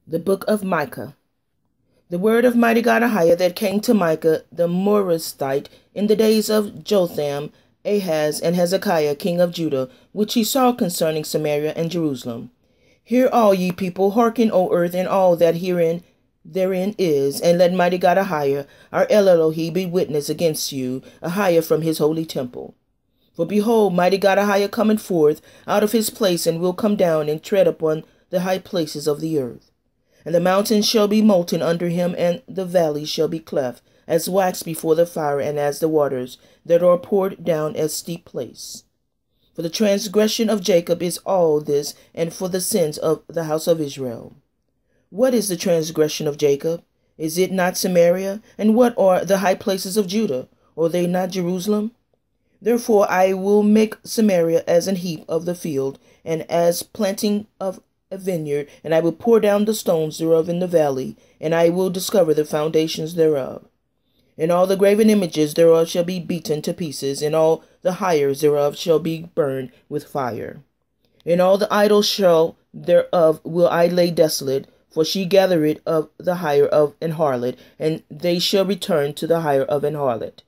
The Book of Micah. The word of mighty Godahah that came to Micah the Morasthite in the days of Jotham, Ahaz, and Hezekiah, king of Judah, which he saw concerning Samaria and Jerusalem. Hear all ye people, hearken, O earth, and all that therein is, and let mighty Godahah, our Elohim, be witness against you, Ahiah from his holy temple. For behold, mighty Godahah cometh forth out of his place, and will come down and tread upon the high places of the earth. And the mountains shall be molten under him, and the valleys shall be cleft, as wax before the fire, and as the waters that are poured down as steep place. For the transgression of Jacob is all this, and for the sins of the house of Israel. What is the transgression of Jacob? Is it not Samaria? And what are the high places of Judah? Are they not Jerusalem? Therefore I will make Samaria as an heap of the field, and as planting of a vineyard, and I will pour down the stones thereof in the valley, and I will discover the foundations thereof. And all the graven images thereof shall be beaten to pieces, and all the hires thereof shall be burned with fire. And all the idols thereof will I lay desolate, for she gathered of the hire of an harlot, and they shall return to the hire of an harlot.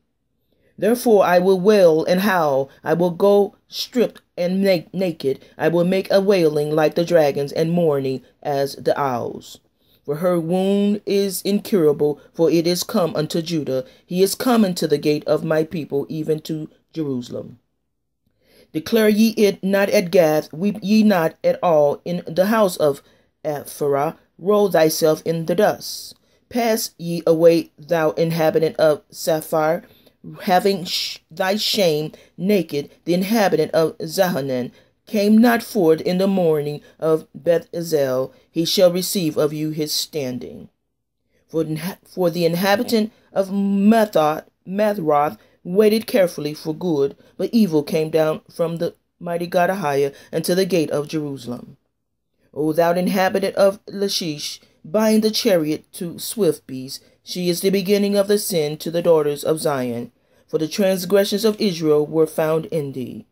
Therefore I will wail and howl, I will go stripped and naked, I will make a wailing like the dragons, and mourning as the owls. For her wound is incurable, for it is come unto Judah, he is come into the gate of my people, even to Jerusalem. Declare ye it not at Gath, weep ye not at all in the house of Ephraim, roll thyself in the dust. Pass ye away, thou inhabitant of Sapphire, having thy shame naked, the inhabitant of Zahanan came not forth in the morning of Beth-ezel, he shall receive of you his standing. For the inhabitant of Mathroth waited carefully for good, but evil came down from the mighty Godahah unto the gate of Jerusalem. O thou inhabitant of Lachish, bind the chariot to swift beasts, she is the beginning of the sin to the daughters of Zion, for the transgressions of Israel were found in thee.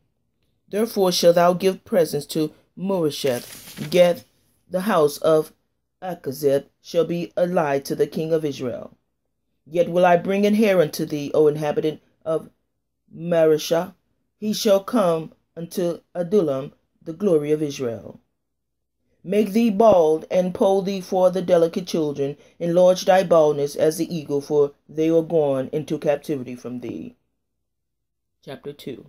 Therefore shalt thou give presents to Moresheth, Geth, the house of Achazib shall be allied to the king of Israel. Yet will I bring an hair unto thee, O inhabitant of Mareshah, he shall come unto Adullam, the glory of Israel. Make thee bald, and poll thee for the delicate children, enlarge thy baldness as the eagle, for they are gone into captivity from thee. Chapter 2.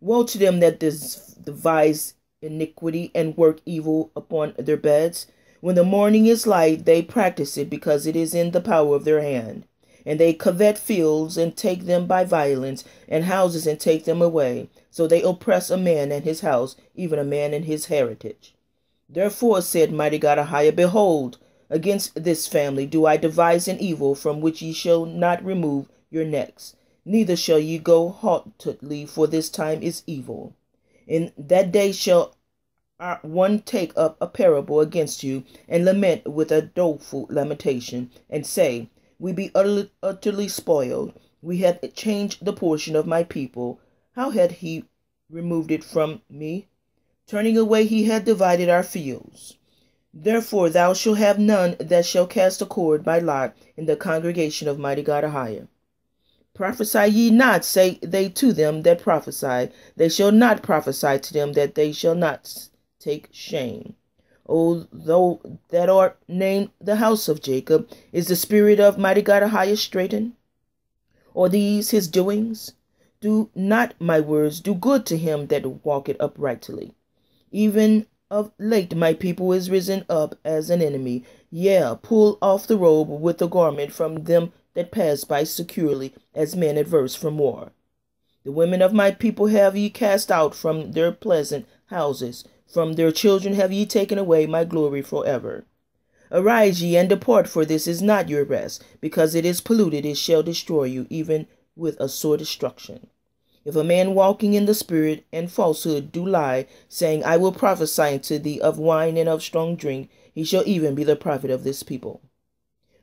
Woe to them that devise iniquity and work evil upon their beds. When the morning is light, they practice it, because it is in the power of their hand. And they covet fields, and take them by violence, and houses, and take them away. So they oppress a man and his house, even a man and his heritage. Therefore said mighty Godahah, behold, against this family do I devise an evil, from which ye shall not remove your necks, neither shall ye go haughtily, for this time is evil. In that day shall one take up a parable against you, and lament with a doleful lamentation, and say, we be utterly spoiled, we have changed the portion of my people, how had he removed it from me? Turning away he had divided our fields. Therefore thou shalt have none that shall cast a cord by lot in the congregation of mighty Godahah. Prophesy ye not, say they to them that prophesy. They shall not prophesy to them that they shall not take shame. O thou that art named the house of Jacob, is the spirit of mighty Godahah straitened? Or these his doings? Do not my words do good to him that walketh uprightly? Even of late my people is risen up as an enemy. Yea, pull off the robe with the garment from them that pass by securely, as men averse from war. The women of my people have ye cast out from their pleasant houses. From their children have ye taken away my glory forever. Arise ye and depart, for this is not your rest. Because it is polluted, it shall destroy you, even with a sore destruction. If a man walking in the spirit and falsehood do lie, saying, I will prophesy unto thee of wine and of strong drink, he shall even be the prophet of this people.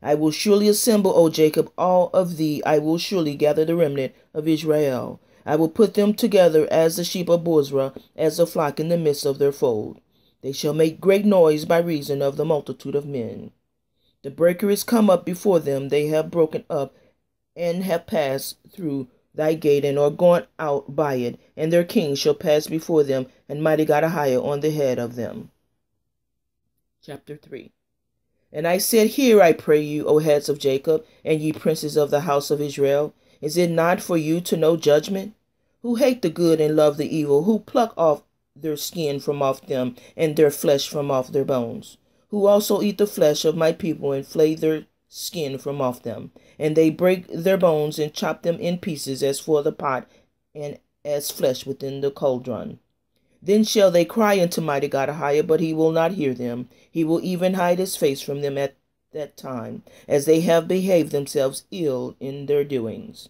I will surely assemble, O Jacob, all of thee. I will surely gather the remnant of Israel. I will put them together as the sheep of Bozrah, as a flock in the midst of their fold. They shall make great noise by reason of the multitude of men. The breaker is come up before them. They have broken up and have passed through thy gate and are gone out by it. And their king shall pass before them, and mighty God Ahiah on the head of them. Chapter 3. And I said, Hear, I pray you, O heads of Jacob, and ye princes of the house of Israel. Is it not for you to know judgment? Who hate the good and love the evil, who pluck off their skin from off them, and their flesh from off their bones, who also eat the flesh of my people, and flay their skin from off them, and they break their bones, and chop them in pieces, as for the pot, and as flesh within the cauldron. Then shall they cry unto mighty God Ahiah, but he will not hear them. He will even hide his face from them at that time, as they have behaved themselves ill in their doings.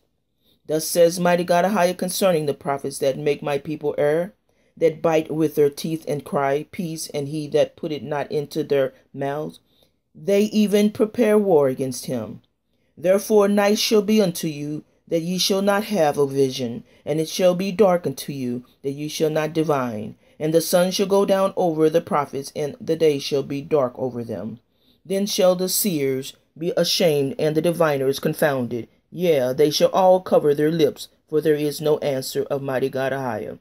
Thus says mighty God Ahiah concerning the prophets that make my people err, that bite with their teeth and cry, Peace, and he that put it not into their mouths. They even prepare war against him. Therefore night shall be unto you, that ye shall not have a vision, and it shall be dark unto you, that ye shall not divine. And the sun shall go down over the prophets, and the day shall be dark over them. Then shall the seers be ashamed, and the diviners confounded. Yea, they shall all cover their lips, for there is no answer of mighty God Ahiah.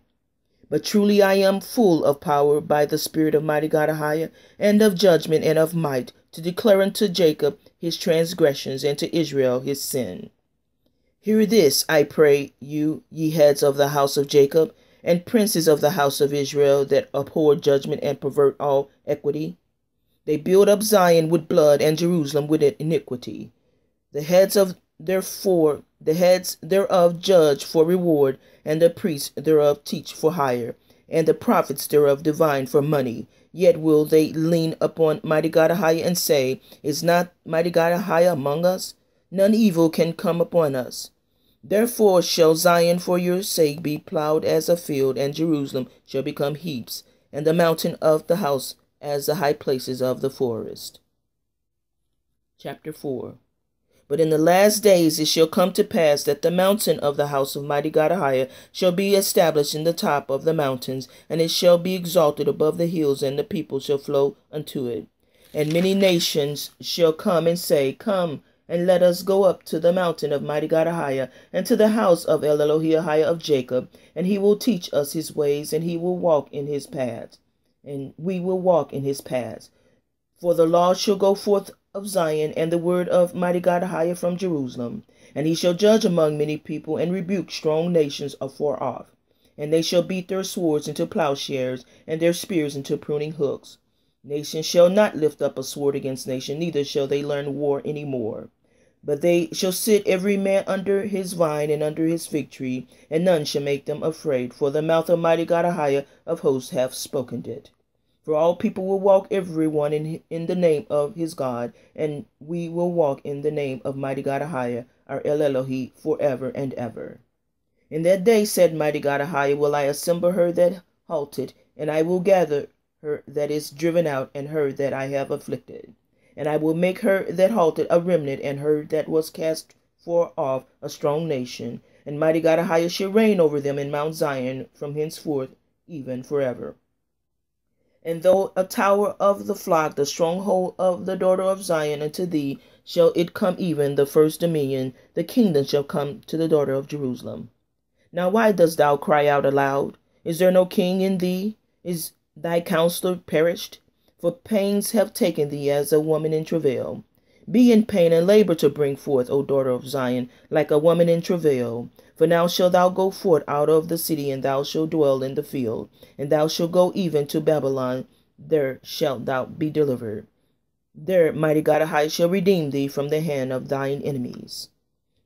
But truly I am full of power by the Spirit of mighty God Ahiah, and of judgment and of might, to declare unto Jacob his transgressions, and to Israel his sin. Hear this, I pray you, ye heads of the house of Jacob, and princes of the house of Israel, that abhor judgment and pervert all equity. They build up Zion with blood, and Jerusalem with iniquity. The heads thereof judge for reward, and the priests thereof teach for hire, and the prophets thereof divine for money. Yet will they lean upon mighty God Ahiah and say, Is not mighty God Ahiah among us? None evil can come upon us. Therefore shall Zion for your sake be plowed as a field, and Jerusalem shall become heaps, and the mountain of the house as the high places of the forest. Chapter 4. But in the last days it shall come to pass that the mountain of the house of mighty God Ahiah shall be established in the top of the mountains, and it shall be exalted above the hills, and the people shall flow unto it. And many nations shall come and say, Come, and let us go up to the mountain of mighty God Ahiah, and to the house of Elohi of Jacob, and he will teach us his ways, and he will walk in his paths, and we will walk in his paths. For the law shall go forth of Zion, and the word of mighty God Ahiah from Jerusalem. And he shall judge among many people, and rebuke strong nations afar off. And they shall beat their swords into plowshares, and their spears into pruning hooks. Nation shall not lift up a sword against nation, neither shall they learn war any more. But they shall sit every man under his vine and under his fig tree, and none shall make them afraid, for the mouth of mighty God Ahiah of hosts hath spoken it. For all people will walk every one in the name of his God, and we will walk in the name of mighty God Ahiah, our Elohi, forever and ever. In that day, said mighty God Ahiah, will I assemble her that halted, and I will gather her that is driven out, and her that I have afflicted. And I will make her that halted a remnant, and her that was cast far off a strong nation. And mighty God Ahiah shall reign over them in Mount Zion from henceforth even forever. And though a tower of the flock, the stronghold of the daughter of Zion, unto thee shall it come, even the first dominion, the kingdom shall come to the daughter of Jerusalem. Now why dost thou cry out aloud? Is there no king in thee? Is thy counselor perished? For pains have taken thee as a woman in travail. Be in pain and labor to bring forth, O daughter of Zion, like a woman in travail. For now shalt thou go forth out of the city, and thou shalt dwell in the field, and thou shalt go even to Babylon. There shalt thou be delivered. There mighty God Ahiah shall redeem thee from the hand of thine enemies.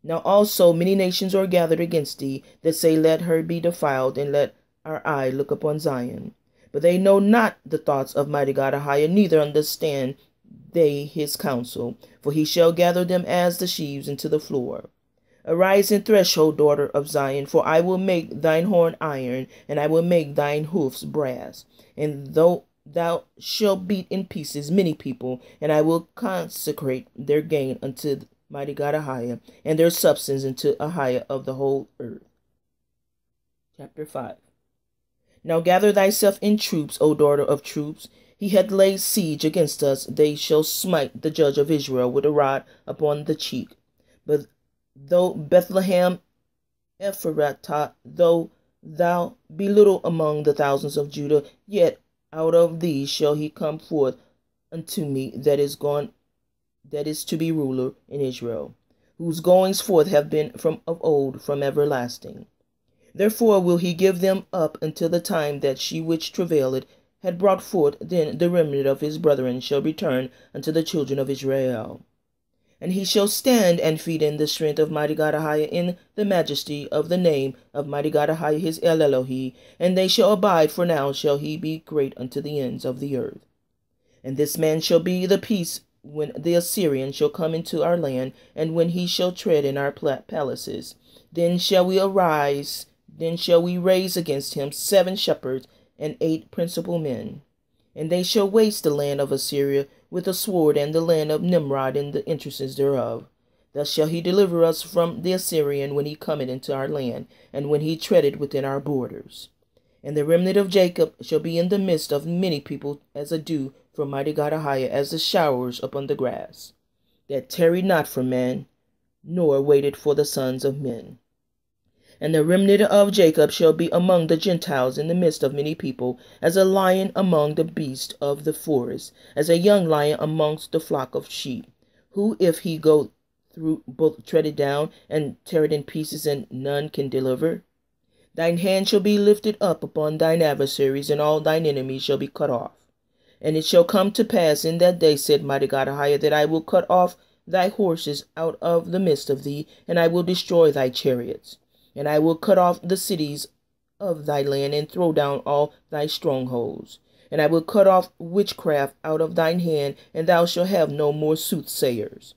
Now also many nations are gathered against thee, that say, Let her be defiled, and let our eye look upon Zion. But they know not the thoughts of mighty God Ahiah, neither understand they his counsel. For he shall gather them as the sheaves into the floor. Arise and thresh, O daughter of Zion, for I will make thine horn iron, and I will make thine hoofs brass. And though thou shalt beat in pieces many people, and I will consecrate their gain unto mighty God Ahiah, and their substance unto Ahiah of the whole earth. Chapter 5. Now gather thyself in troops, O daughter of troops. He hath laid siege against us. They shall smite the judge of Israel with a rod upon the cheek. But though Bethlehem Ephratah, though thou be little among the thousands of Judah, yet out of thee shall he come forth unto me that is to be ruler in Israel, whose goings forth have been from of old, from everlasting. Therefore will he give them up until the time that she which travailed had brought forth. Then the remnant of his brethren shall return unto the children of Israel. And he shall stand and feed in the strength of mighty God Ahiah, in the majesty of the name of mighty God Ahiah his El Elohi, and they shall abide, for now shall he be great unto the ends of the earth. And this man shall be the peace when the Assyrian shall come into our land, and when he shall tread in our palaces. Then shall we raise against him 7 shepherds and 8 principal men. And they shall waste the land of Assyria with a sword, and the land of Nimrod and the entrances thereof. Thus shall he deliver us from the Assyrian when he cometh into our land, and when he treadeth within our borders. And the remnant of Jacob shall be in the midst of many people, as a dew from mighty God Ahiah, as the showers upon the grass, that tarried not for man, nor waited for the sons of men. And the remnant of Jacob shall be among the Gentiles in the midst of many people, as a lion among the beasts of the forest, as a young lion amongst the flock of sheep, who if he go through both tread it down and tear it in pieces, and none can deliver. Thine hand shall be lifted up upon thine adversaries, and all thine enemies shall be cut off. And it shall come to pass in that day, said mighty God Ahiah, that I will cut off thy horses out of the midst of thee, and I will destroy thy chariots. And I will cut off the cities of thy land, and throw down all thy strongholds. And I will cut off witchcraft out of thine hand, and thou shalt have no more soothsayers.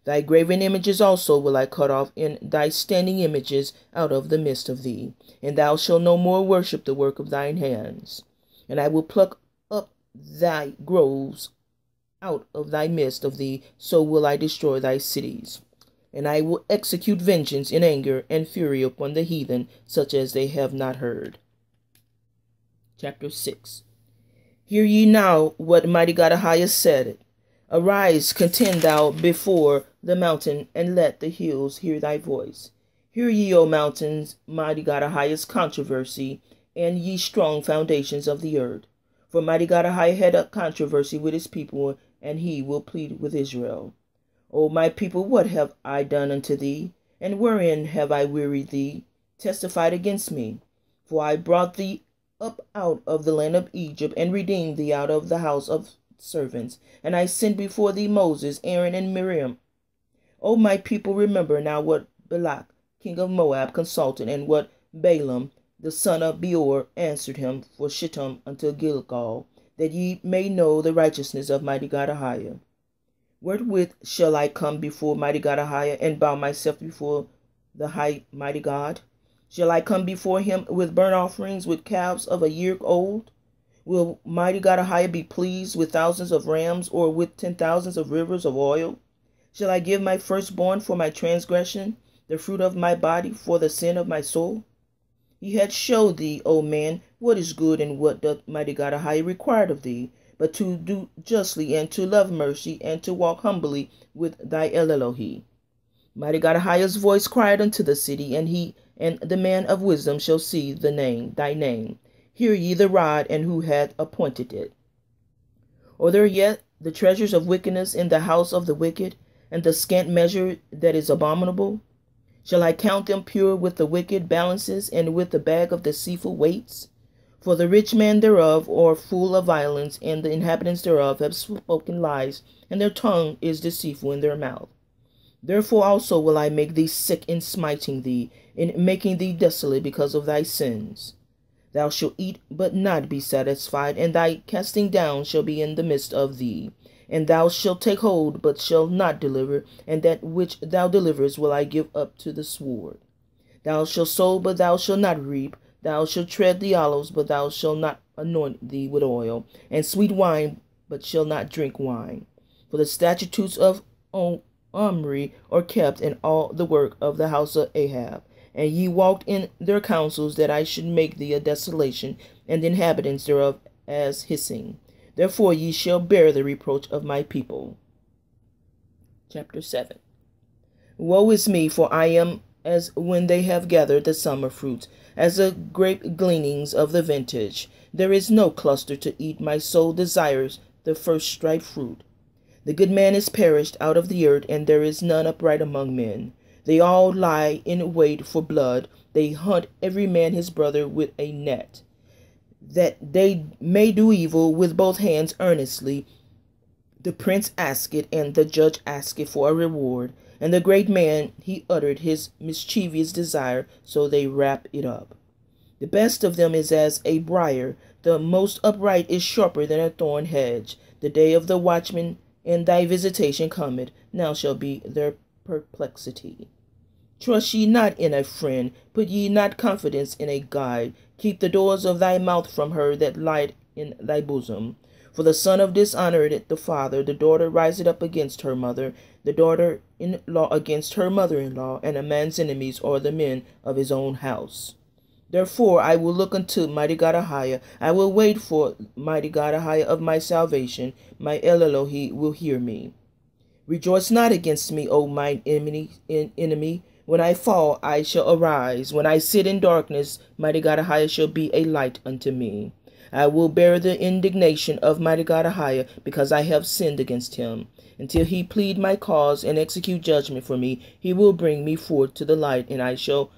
Thy graven images also will I cut off, and thy standing images out of the midst of thee. And thou shalt no more worship the work of thine hands. And I will pluck up thy groves out of thy midst of thee, so will I destroy thy cities. And I will execute vengeance in anger and fury upon the heathen, such as they have not heard. Chapter 6. Hear ye now what mighty God Ahiah said. Arise, contend thou before the mountain, and let the hills hear thy voice. Hear ye, O mountains, mighty God Ahiah's controversy, and ye strong foundations of the earth. For mighty God Ahiah had a controversy with his people, and he will plead with Israel. O my people, what have I done unto thee? And wherein have I wearied thee? Testified against me. For I brought thee up out of the land of Egypt, and redeemed thee out of the house of servants. And I sent before thee Moses, Aaron, and Miriam. O my people, remember now what Balak, king of Moab, consulted, and what Balaam, the son of Beor, answered him for Shittim unto Gilgal, that ye may know the righteousness of mighty God Ahiah. Wherewith shall I come before mighty God Ahiah, and bow myself before the high mighty God? Shall I come before him with burnt offerings, with calves of a year old? Will mighty God Ahiah be pleased with thousands of rams, or with 10,000s of rivers of oil? Shall I give my firstborn for my transgression, the fruit of my body for the sin of my soul? He hath showed thee, O man, what is good, and what doth mighty God Ahiah require of thee, but to do justly, and to love mercy, and to walk humbly with thy El Elohi. Mighty God Ahiah's voice cried unto the city, and he and the man of wisdom shall see thy name. Hear ye the rod, and who hath appointed it? Are there yet the treasures of wickedness in the house of the wicked, and the scant measure that is abominable? Shall I count them pure with the wicked balances, and with the bag of deceitful weights? For the rich man thereof are full of violence, and the inhabitants thereof have spoken lies, and their tongue is deceitful in their mouth. Therefore also will I make thee sick in smiting thee, in making thee desolate because of thy sins. Thou shalt eat, but not be satisfied, and thy casting down shall be in the midst of thee. And thou shalt take hold, but shalt not deliver, and that which thou deliverest will I give up to the sword. Thou shalt sow, but thou shalt not reap. Thou shalt tread the olives, but thou shalt not anoint thee with oil, and sweet wine, but shalt not drink wine. For the statutes of Omri are kept in all the work of the house of Ahab, And ye walked in their counsels, that I should make thee a desolation, and the inhabitants thereof as hissing. Therefore ye shall bear the reproach of my people. Chapter 7. Woe is me, for I am as when they have gathered the summer fruits, as the grape gleanings of the vintage. There is no cluster to eat. My soul desires the first ripe fruit. The good man is perished out of the earth, and there is none upright among men. They all lie in wait for blood. They hunt every man his brother with a net, that they may do evil with both hands earnestly. The prince asketh, and the judge asketh for a reward. And the great man, he uttered his mischievous desire, so they wrap it up. The best of them is as a briar. The most upright is sharper than a thorn hedge. The day of the watchman and thy visitation cometh. Now shall be their perplexity. Trust ye not in a friend. Put ye not confidence in a guide. Keep the doors of thy mouth from her that lieth in thy bosom. For the son of dishonor the father, the daughter riseth up against her mother, the daughter-in-law against her mother-in-law, and a man's enemies are the men of his own house. Therefore I will look unto mighty God Ahiah. I will wait for mighty God Ahiah of my salvation. My El Elohi will hear me. Rejoice not against me, O mine enemy. When I fall, I shall arise. When I sit in darkness, mighty God Ahiah shall be a light unto me. I will bear the indignation of mighty God Ahiah, because I have sinned against him. Until he plead my cause and execute judgment for me, he will bring me forth to the light, and I shall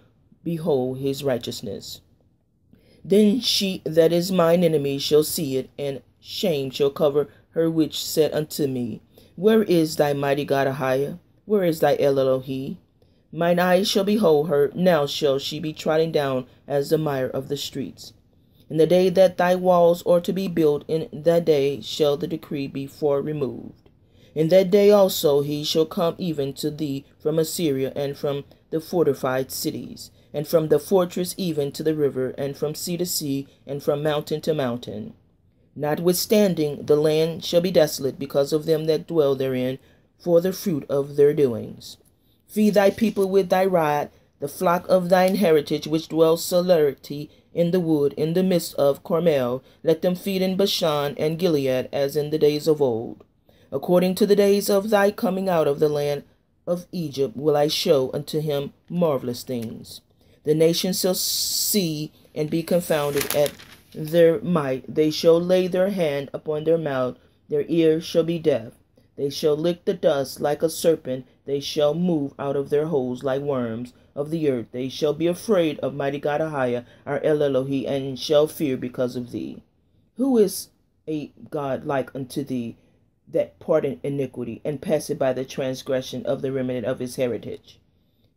behold his righteousness. Then she that is mine enemy shall see it, and shame shall cover her which said unto me, Where is thy mighty God Ahiah? Where is thy El Elohi? Mine eyes shall behold her. Now shall she be trodden down as the mire of the streets. In the day that thy walls are to be built, in that day shall the decree be far removed. In that day also he shall come even to thee from Assyria, and from the fortified cities, and from the fortress even to the river, and from sea to sea, and from mountain to mountain. Notwithstanding, the land shall be desolate because of them that dwell therein, for the fruit of their doings. Feed thy people with thy rod, the flock of thine heritage, which dwells celerity in the wood, in the midst of Carmel. Let them feed in Bashan and Gilead, as in the days of old. According to the days of thy coming out of the land of Egypt will I show unto him marvelous things. The nations shall see and be confounded at their might. They shall lay their hand upon their mouth, their ears shall be deaf. They shall lick the dust like a serpent. They shall move out of their holes like worms of the earth. They shall be afraid of mighty God Ahiah, our El Elohi, and shall fear because of thee. Who is a God like unto thee, that pardoned iniquity, and passeth by the transgression of the remnant of his heritage?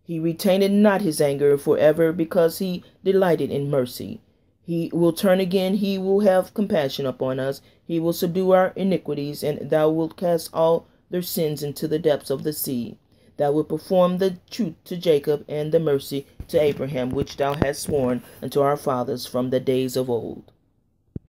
He retained not his anger forever, because he delighted in mercy. He will turn again, he will have compassion upon us. He will subdue our iniquities, and thou wilt cast all their sins into the depths of the sea. Thou wilt perform the truth to Jacob, and the mercy to Abraham, which thou hast sworn unto our fathers from the days of old.